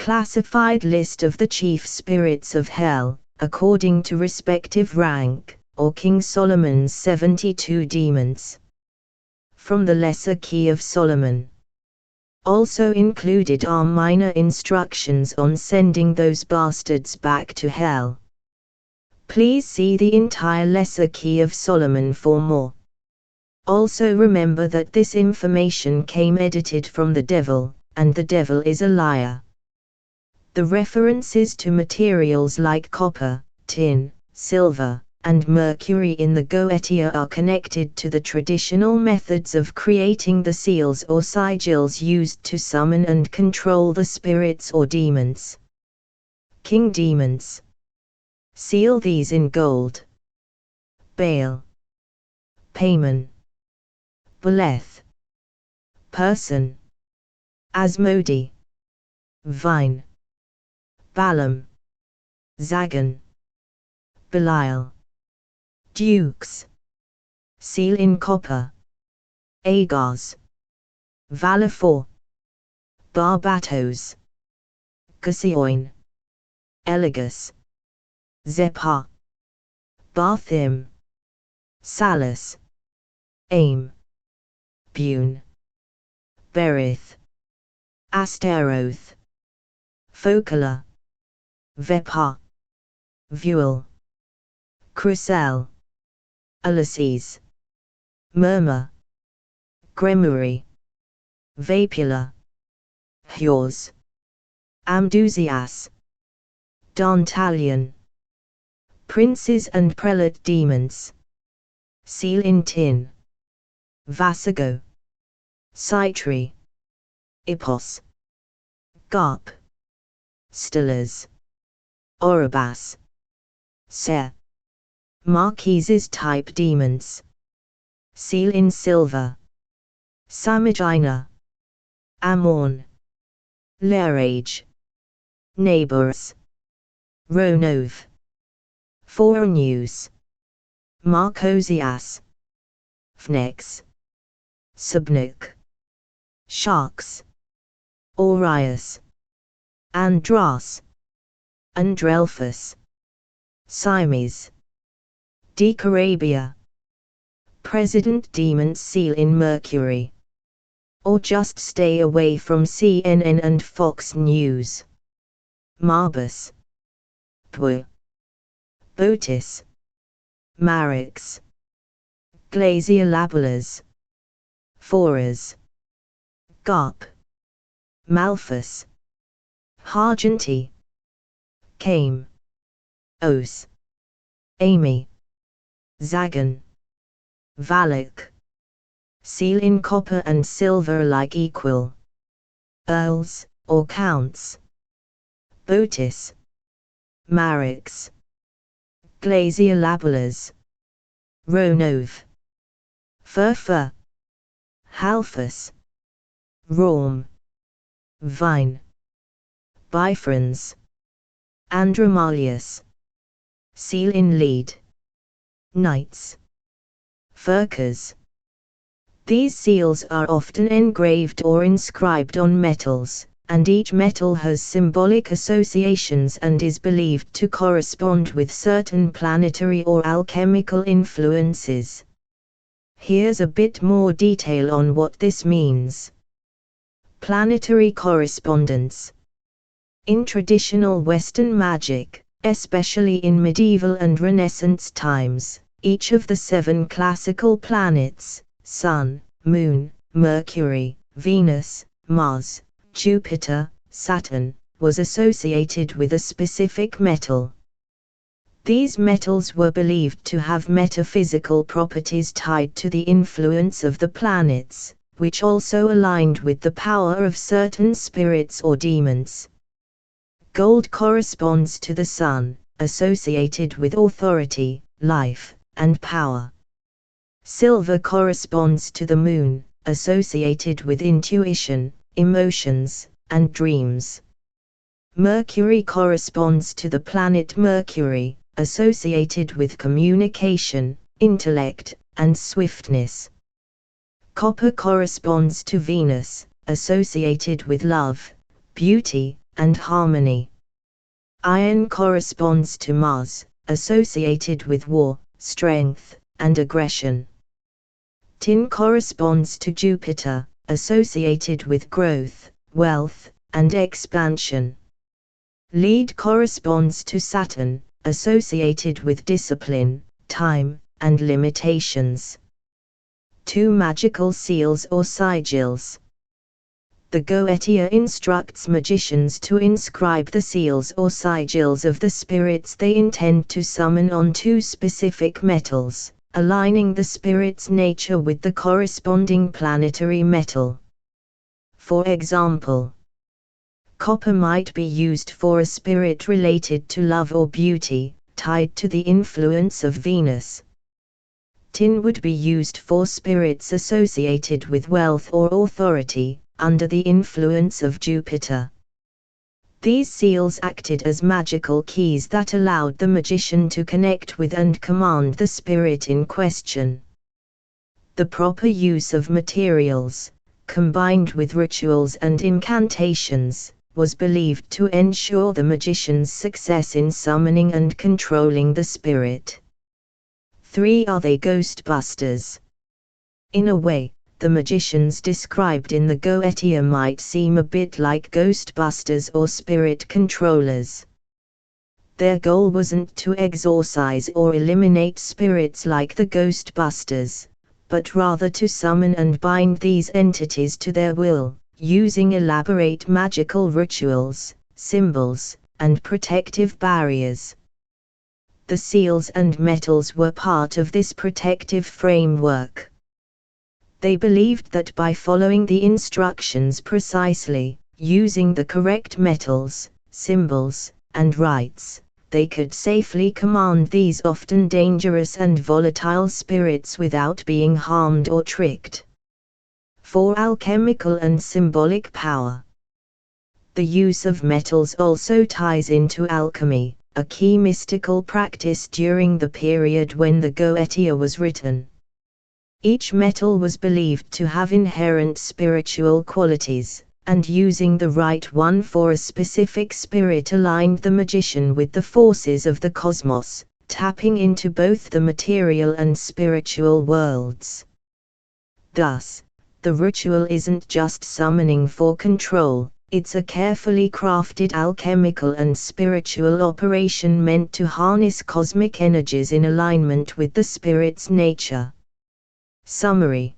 classified list of the chief spirits of hell, according to respective rank, or King Solomon's 72 demons. From the Lesser Key of Solomon. Also included are minor instructions on sending those bastards back to hell. Please see the entire Lesser Key of Solomon for more. Also remember that this information came edited from the devil, and the devil is a liar. The references to materials like copper, tin, silver, and mercury in the Goetia are connected to the traditional methods of creating the seals or sigils used to summon and control the spirits or demons. King demons. Seal these in gold. Bael. Paimon. Boleth. Person. Asmodi. Vine. Balaam. Zagan. Belial. Dukes. Seal in copper. Agars. Valafor. Barbatos. Cassioin. Eligus. Zepha. Barthim. Salus. Aim. Bune. Berith. Asteroth. Focala. Vepha. Vuel. Crucell. Ulysses. Murmur. Gremory. Vapula. Hyors. Amdusias. Dantalion. Princes and prelate demons. Seal in tin. Vasigo. Citri. Ipos. Garp. Stellars. Oribas. Ser. Marquises type demons. Seal in silver. Samagina. Amorn. Lerage. Neighbors. Ronov. Fornews. Marcosias. Fnex. Subnuk. Sharks. Orius. Andras. Andrelphus. Simes. Decarabia. President demons seal in mercury. Or just stay away from CNN and Fox News. Marbus. Pui. Botis. Marix. Glasya-Labolas. Foras. Garp. Malphus. Hargenty. Came. Os. Amy. Zagan. Valak. Seal in copper and silver like equal. Earls, or counts. Botis. Marix. Glasya-Labolas. Ronov. Furfur. Halphus. Raum. Vine. Bifrons. Andromalius. Seal in lead. Knights. Furcas. These seals are often engraved or inscribed on metals, and each metal has symbolic associations and is believed to correspond with certain planetary or alchemical influences. Here's a bit more detail on what this means. Planetary correspondence. In traditional Western magic, especially in medieval and Renaissance times, each of the 7 classical planets, Sun, Moon, Mercury, Venus, Mars, Jupiter, Saturn, was associated with a specific metal. These metals were believed to have metaphysical properties tied to the influence of the planets, which also aligned with the power of certain spirits or demons. Gold corresponds to the sun, associated with authority, life, and power. Silver corresponds to the moon, associated with intuition, emotions, and dreams. Mercury corresponds to the planet Mercury, associated with communication, intellect, and swiftness. Copper corresponds to Venus, associated with love, beauty, and harmony. Iron corresponds to Mars, associated with war, strength, and aggression. Tin corresponds to Jupiter, associated with growth, wealth, and expansion. Lead corresponds to Saturn, associated with discipline, time, and limitations. 2 magical seals or sigils. The Goetia instructs magicians to inscribe the seals or sigils of the spirits they intend to summon on 2 specific metals, aligning the spirit's nature with the corresponding planetary metal. For example, copper might be used for a spirit related to love or beauty, tied to the influence of Venus. Tin would be used for spirits associated with wealth or authority, under the influence of Jupiter. These seals acted as magical keys that allowed the magician to connect with and command the spirit in question. The proper use of materials, combined with rituals and incantations, was believed to ensure the magician's success in summoning and controlling the spirit. 3. Are they ghostbusters? In a way, the magicians described in the Goetia might seem a bit like ghostbusters or spirit controllers. Their goal wasn't to exorcise or eliminate spirits like the ghostbusters, but rather to summon and bind these entities to their will, using elaborate magical rituals, symbols, and protective barriers. The seals and metals were part of this protective framework. They believed that by following the instructions precisely, using the correct metals, symbols, and rites, they could safely command these often dangerous and volatile spirits without being harmed or tricked. 4. Alchemical and symbolic power. The use of metals also ties into alchemy, a key mystical practice during the period when the Goetia was written. Each metal was believed to have inherent spiritual qualities, and using the right one for a specific spirit aligned the magician with the forces of the cosmos, tapping into both the material and spiritual worlds. Thus, the ritual isn't just summoning for control, it's a carefully crafted alchemical and spiritual operation meant to harness cosmic energies in alignment with the spirit's nature. Summary.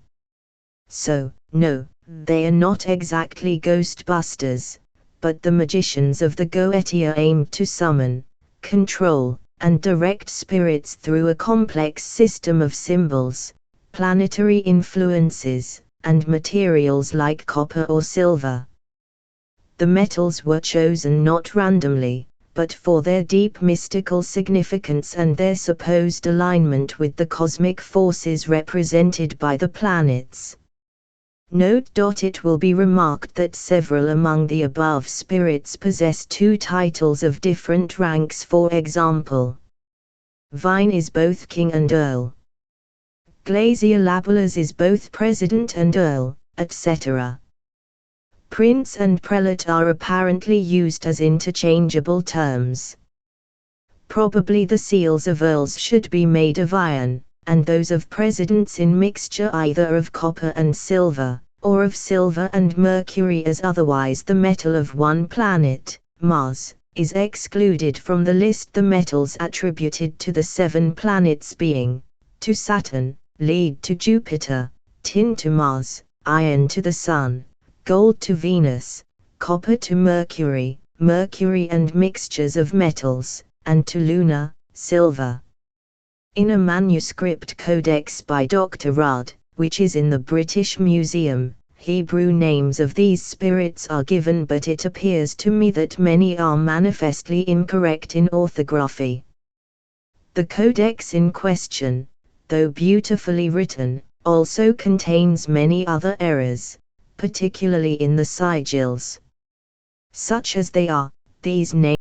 So, no, they are not exactly ghostbusters, but the magicians of the Goetia aimed to summon, control, and direct spirits through a complex system of symbols, planetary influences, and materials like copper or silver. The metals were chosen not randomly, but for their deep mystical significance and their supposed alignment with the cosmic forces represented by the planets. Note. It will be remarked that several among the above spirits possess 2 titles of different ranks. For example, Viné is both king and earl. Glasya-Labolas is both president and earl, etc. Prince and prelate are apparently used as interchangeable terms. Probably the seals of earls should be made of iron, and those of presidents in mixture either of copper and silver, or of silver and mercury, as otherwise the metal of one planet, Mars, is excluded from the list. The metals attributed to the 7 planets being, to Saturn, lead to Jupiter, tin to Mars, iron to the Sun, gold to Venus, copper to Mercury, mercury and mixtures of metals, and to Luna, silver. In a manuscript codex by Dr. Rudd, which is in the British Museum, Hebrew names of these spirits are given, but it appears to me that many are manifestly incorrect in orthography. The codex in question, though beautifully written, also contains many other errors, particularly in the sigils. Such as they are, these names